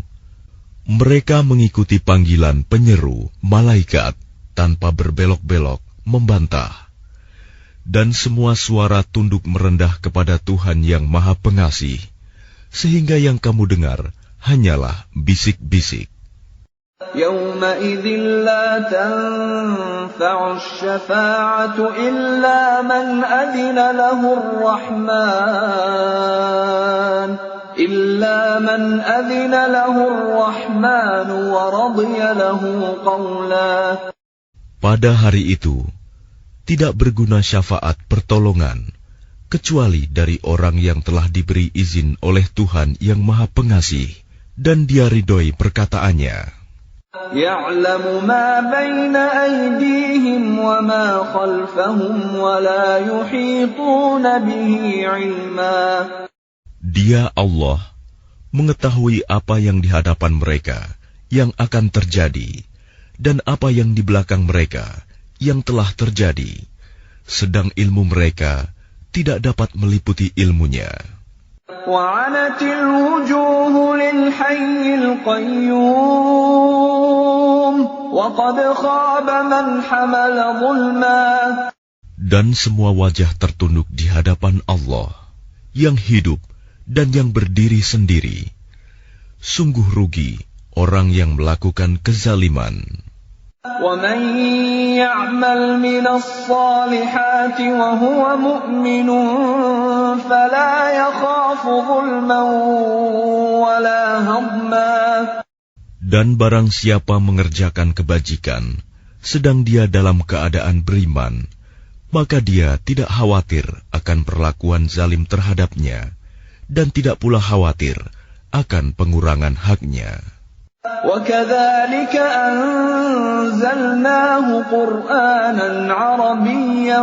mereka mengikuti panggilan penyeru malaikat tanpa berbelok-belok membantah. Dan semua suara tunduk merendah kepada Tuhan yang Maha Pengasih, sehingga yang kamu dengar hanyalah bisik-bisik. Yawma idzin la tanfa'u asy-syafa'atu illa man adina lahu ar-Rahman wa radiya lahu qawla. Pada hari itu tidak berguna syafaat pertolongan kecuali dari orang yang telah diberi izin oleh Tuhan yang Maha Pengasih dan dia ridhoi perkataannya. Ya'lamu ma baina aydihim wa ma khalfahum wa la yuhituna bihi 'ilma. Dia Allah mengetahui apa yang di hadapan mereka, yang akan terjadi dan apa yang di belakang mereka yang telah terjadi, sedang ilmu mereka tidak dapat meliputi ilmunya. وَعَنَتِ الْوُجُوهُ لِلْحَيِّ الْقَيُّومِ وَقَدْ خَابَ مَنْ حَمَلَ ظُلْمًا. Dan semua wajah tertunduk di hadapan Allah yang hidup dan yang berdiri sendiri. Sungguh rugi orang yang melakukan kezaliman. وَمَنْ يَعْمَلْ مِنَ الصَّالِحَاتِ وَهُوَ مُؤْمِنٌ فَلَا يَخَافُ ظُلْمًا وَلَا هَضْمًا. Dan barang siapa mengerjakan kebajikan, sedang dia dalam keadaan beriman, maka dia tidak khawatir akan perlakuan zalim terhadapnya, dan tidak pula khawatir akan pengurangan haknya. وَكَذَلِكَ أَنزَلْنَاهُ قُرْآنًا عَرَبِيًّا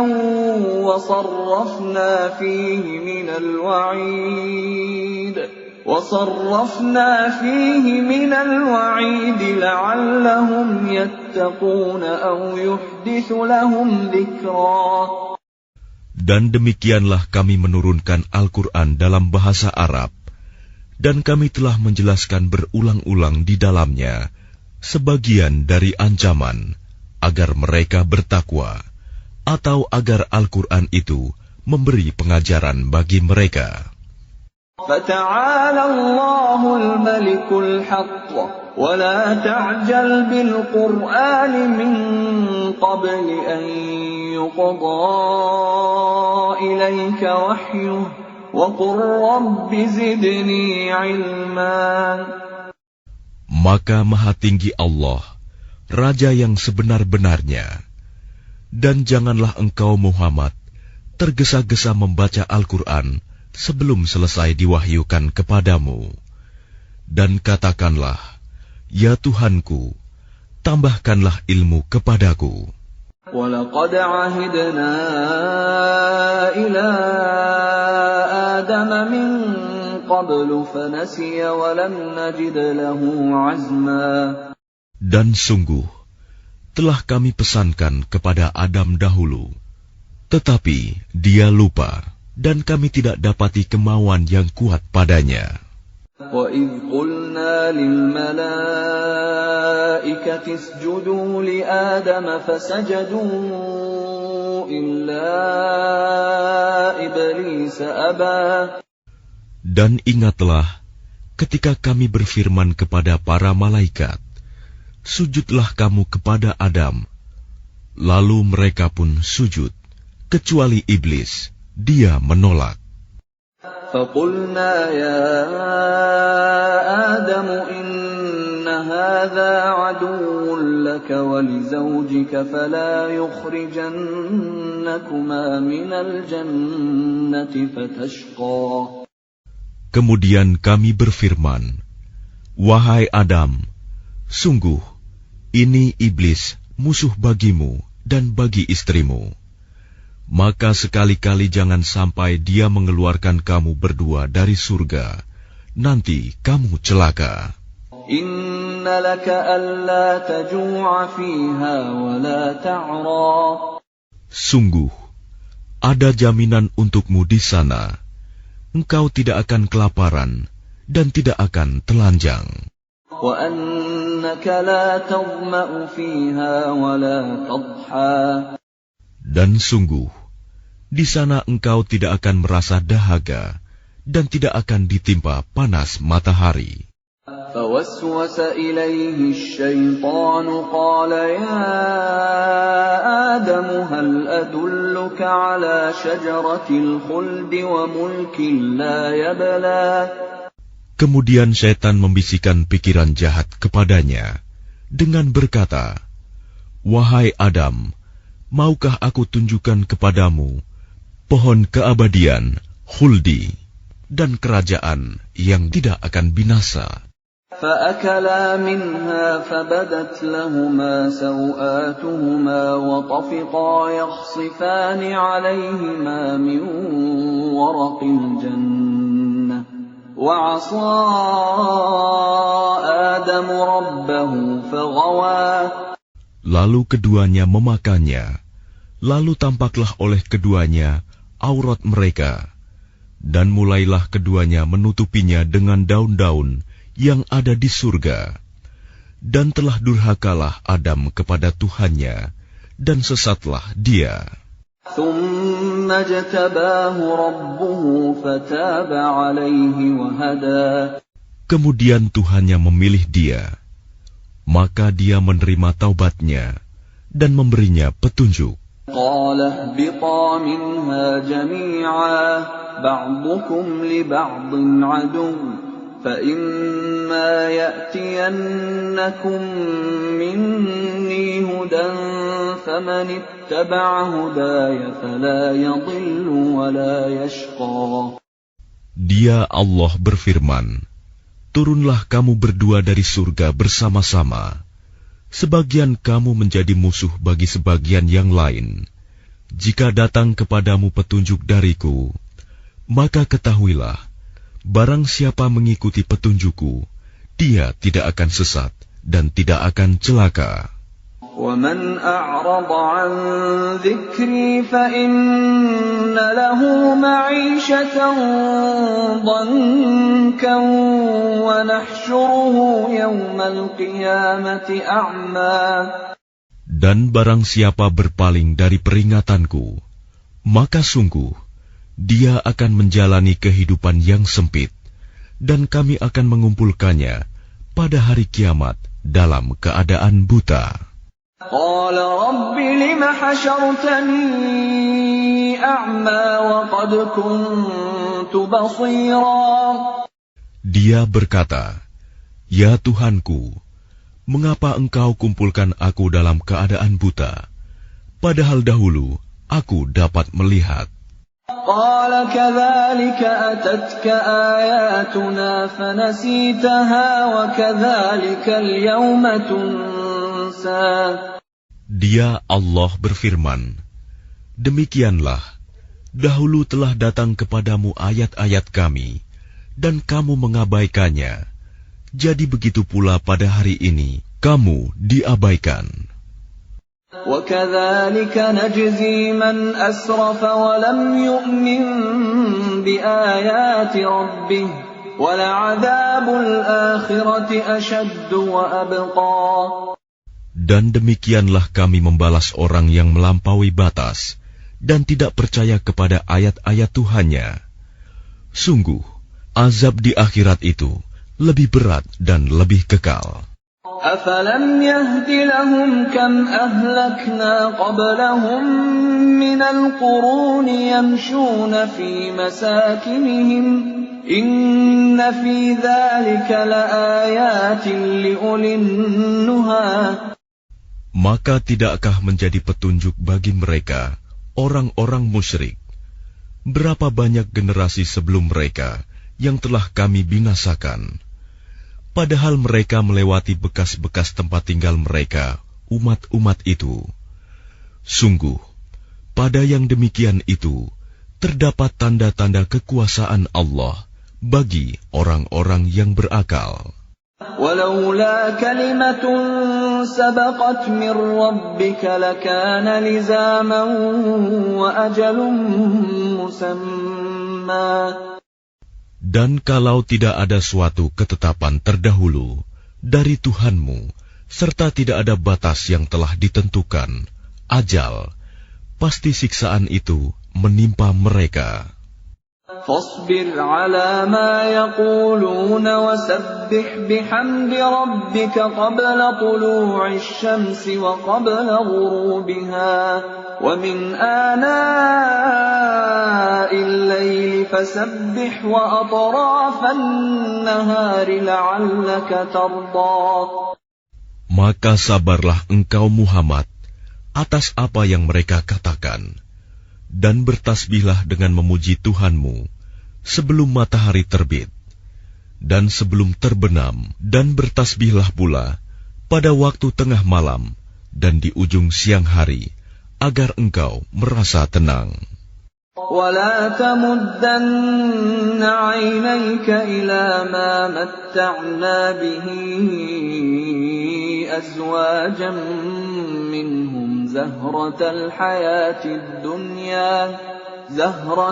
وَصَرَّفْنَا فِيهِ مِنَ الْوَعِيدِ لَعَلَّهُمْ يَتَّقُونَ أَوْ يُحْدِثُ لَهُمْ ذِكْرًا. Dan demikianlah kami menurunkan Al-Quran dalam bahasa Arab, dan kami telah menjelaskan berulang-ulang di dalamnya sebagian dari ancaman agar mereka bertakwa, atau agar Al-Quran itu memberi pengajaran bagi mereka. فَتَعَالَى اللَّهُ الْمَلِكُ الْحَقُّ وَلَا تَعْجَلْ بِالْقُرْآنِ مِنْ قَبْلِ أَنْ يُقْضَى إِلَيْكَ وَحْيُهُ وَقُلْ رَبِّ زِدْنِي عِلْمًا. Maka Maha Tinggi Allah, Raja yang sebenar-benarnya, dan janganlah engkau Muhammad tergesa-gesa membaca Al-Quran sebelum selesai diwahyukan kepadamu. Dan katakanlah, ya Tuhanku, tambahkanlah ilmu kepadaku. وَلَقَدْ عَهِدْنَا إِلَىٰ آدَمَ مِنْ قَبْلُ فَنَسِيَ وَلَمْ نَجِدْ لَهُ عَزْمًا. Dan sungguh, telah kami pesankan kepada Adam dahulu, tetapi dia lupa, dan kami tidak dapati kemauan yang kuat padanya. وَإِذْ قُلْنَا لِلْمَلَائِكَةِ اسْجُدُوا لِآدَمَ فَسَجَدُوا إِلَّا إِبْلِيسَ أَبَى. Dan ingatlah ketika kami berfirman kepada para malaikat, sujudlah kamu kepada Adam. Lalu mereka pun sujud, kecuali iblis, dia menolak. فَقُلْنَا يَا آدَمُ إِنَّ هَذَا عَدُوٌّ لَكَ وَلِزَوْجِكَ فَلَا يُخْرِجَنَّكُمَا مِنَ الْجَنَّةِ فَتَشْقَى. Kemudian kami berfirman, wahai Adam, sungguh ini iblis musuh bagimu dan bagi istrimu. Maka sekali-kali jangan sampai dia mengeluarkan kamu berdua dari surga, nanti kamu celaka. Inna laka alla taju'a fiha wa la ta'ra. Sungguh, ada jaminan untukmu di sana. Engkau tidak akan kelaparan dan tidak akan telanjang. Wa annaka la tadma'u fiha wa la tadha. Dan sungguh, di sana engkau tidak akan merasa dahaga dan tidak akan ditimpa panas matahari. فوسوس إليه الشيطان قال يا آدم هل أدلك على شجرة الخلد وملك لا يبلى. Kemudian syaitan membisikkan pikiran jahat kepadanya dengan berkata, wahai Adam, maukah aku tunjukkan kepadamu pohon keabadian, khuldi, dan kerajaan yang tidak akan binasa. فَأَكَلَا مِنْهَا فَبَدَتْ لَهُمَا سَوْآتُهُمَا وَطَفِقَا يَخْصِفَانِ عَلَيْهِمَا مِنْ وَرَقِ الْجَنَّةِ وَعَصَىٰ آدم ربه فغوى. Lalu keduanya memakannya. Lalu tampaklah oleh keduanya aurat mereka. Dan mulailah keduanya menutupinya dengan daun-daun yang ada di surga. Dan telah durhakalah Adam kepada Tuhannya, dan sesatlah dia. ثم اجتباه ربه فتاب عليه وهدى. Kemudian Tuhannya memilih dia, maka dia menerima taubatnya dan memberinya petunjuk. قال اهبطا منها جميعا بعضكم لبعض عدو فإما يأتينكم مني هدى فمن اتبع هداي فلا يضل ولا يشقى. Dia Allah berfirman, turunlah kamu berdua dari surga bersama-sama. Sebagian kamu menjadi musuh bagi sebagian yang lain. Jika datang kepadamu petunjuk dariku, maka ketahuilah, barang siapa mengikuti petunjukku, dia tidak akan sesat dan tidak akan celaka. وَمَنْ أَعْرَضَ عَنْ ذِكْرِي فَإِنَّ لَهُ مَعِيشَةً ضَنكًا وَنَحْشُرُهُ يَوْمَ الْقِيَامَةِ أَعْمَى. Dan barang siapa berpaling dari peringatanku, maka sungguh dia akan menjalani kehidupan yang sempit, dan kami akan mengumpulkannya pada hari kiamat dalam keadaan buta. قال رب لم حشرتني أعمى وقد كنت بصيرا. Dia berkata, ya Tuhanku, mengapa engkau kumpulkan aku dalam keadaan buta, padahal dahulu aku dapat melihat. قال كذلك أتتك آياتنا فنسيتها وكذلك اليوم تنسى. Dia Allah berfirman, demikianlah, dahulu telah datang kepadamu ayat-ayat kami, dan kamu mengabaikannya. Jadi begitu pula pada hari ini, kamu diabaikan. وَكَذَلِكَ نَجْزِي مَنْ أَسْرَفَ وَلَمْ يُؤْمِنْ بِآيَاتِ رَبِّهِ وَلَعَذَابُ الْآخِرَةِ أَشَدُّ وَأَبْقَى. Dan demikianlah kami membalas orang yang melampaui batas dan tidak percaya kepada ayat-ayat Tuhannya. Sungguh, azab di akhirat itu lebih berat dan lebih kekal. أَفَلَمْ يَهْدِ لَهُمْ كَمْ أَهْلَكْنَا قَبْلَهُمْ مِنَ الْقُرُونِ يَمْشُونَ فِي مَسَاكِنِهِمْ إِنَّ فِي ذَلِكَ لَآيَاتٍ لِأُولِي النُّهَى. Maka tidakkah menjadi petunjuk bagi mereka, orang-orang musyrik, berapa banyak generasi sebelum mereka yang telah kami binasakan, padahal mereka melewati bekas-bekas tempat tinggal mereka, umat-umat itu. Sungguh, pada yang demikian itu, terdapat tanda-tanda kekuasaan Allah bagi orang-orang yang berakal. وَلَوْلَا كَلِمَةٌ سَبَقَتْ مِنْ رَبِّكَ لَكَانَ لِزَامًا وَأَجَلٌ مُّسَمًّى. Dan kalau tidak ada suatu ketetapan terdahulu dari Tuhanmu, serta tidak ada batas yang telah ditentukan, ajal, pasti siksaan itu menimpa mereka. فاصبر على ما يقولون وسبح بحمد ربك قبل طلوع الشمس وقبل غروبها ومن آناء الليل فسبح وأطراف النهار لعلك ترضى. Maka sabarlah engkau Muhammad atas apa yang mereka katakan, dan bertasbihlah dengan memuji Tuhanmu sebelum matahari terbit dan sebelum terbenam, dan bertasbihlah pula pada waktu tengah malam dan di ujung siang hari, agar engkau merasa tenang. ولا تمدن عينيك إلى ما متعنا به أزواجا منهم زهرة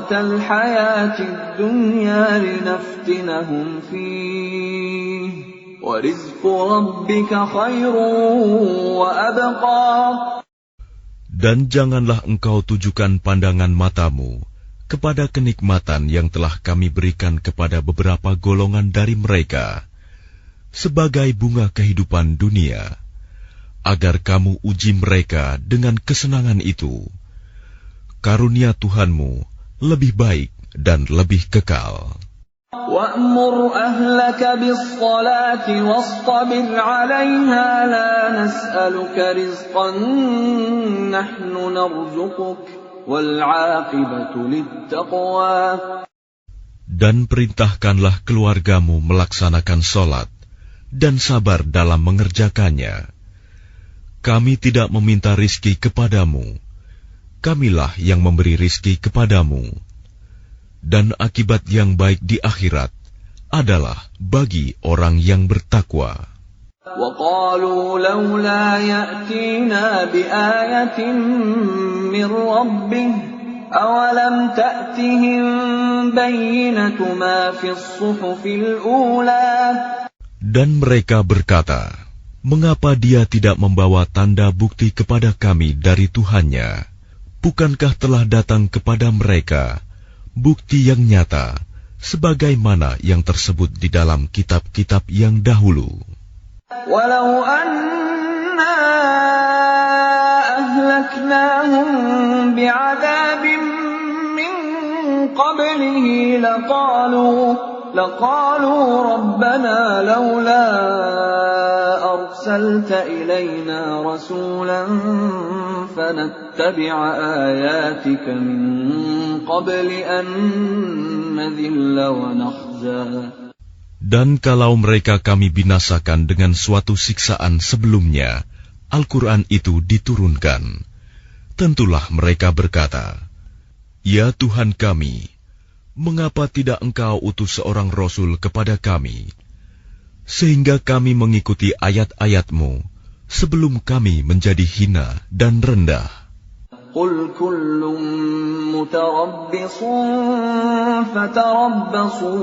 الحياة الدنيا لنفتنهم فيه وَرِزْقُ رَبِّكَ خَيْرٌ وَأَبْقَى. Dan janganlah engkau tujukan pandangan matamu kepada kenikmatan yang telah kami berikan kepada beberapa golongan dari mereka sebagai bunga kehidupan dunia, agar kamu uji mereka dengan kesenangan itu. Karunia Tuhanmu lebih baik dan lebih kekal. وَأْمُرْ أَهْلَكَ بِالصَّلَاةِ وَاصْطَبِرْ عَلَيْهَا لَا نَسْأَلُكَ رِزْقًا نَحْنُ نَرْزُقُكَ وَالْعَاقِبَةُ لِلتَّقْوَى. Dan perintahkanlah keluargamu melaksanakan sholat dan sabar dalam mengerjakannya. Kami tidak meminta rizki kepadamu, kamilah yang memberi rizki kepadamu. Dan akibat yang baik di akhirat adalah bagi orang yang bertakwa. وَقَالُوا لَوْلَا يَأْتِينَا بِآيَةٍ مِّن رَّبِّهِ أَوَلَمْ تَأْتِهِم بَيِّنَةُ مَا فِي الصُّحُفِ الْأُولَى. Dan mereka berkata, mengapa dia tidak membawa tanda bukti kepada kami dari Tuhannya? Bukankah telah datang kepada mereka bukti yang nyata, sebagaimana yang tersebut di dalam kitab-kitab yang dahulu. Walau anna ahlaknahum bi'adzabin min qablihi laqalu rabbana laula arsalta ilayna rasulan fanattabi'a ayatika min qabli an nadhilla wa nakhza. Dan kalau mereka kami binasakan dengan suatu siksaan sebelumnya, Al-Quran itu diturunkan, tentulah mereka berkata, Ya Tuhan kami, mengapa tidak Engkau utus seorang Rasul kepada kami, sehingga kami mengikuti ayat-ayat-Mu sebelum kami menjadi hina dan rendah. Qul kullun mutarabbisun fatarabbasu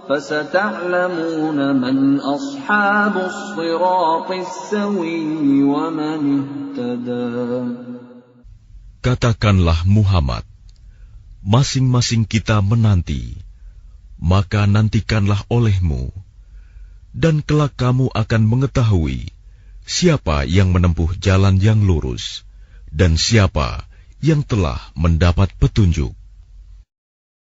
fasata'lamuna man ashabus siratis sawiyyi wa man ihtada. Katakanlah Muhammad, masing-masing kita menanti, maka nantikanlah olehmu, dan kelak kamu akan mengetahui siapa yang menempuh jalan yang lurus, dan siapa yang telah mendapat petunjuk.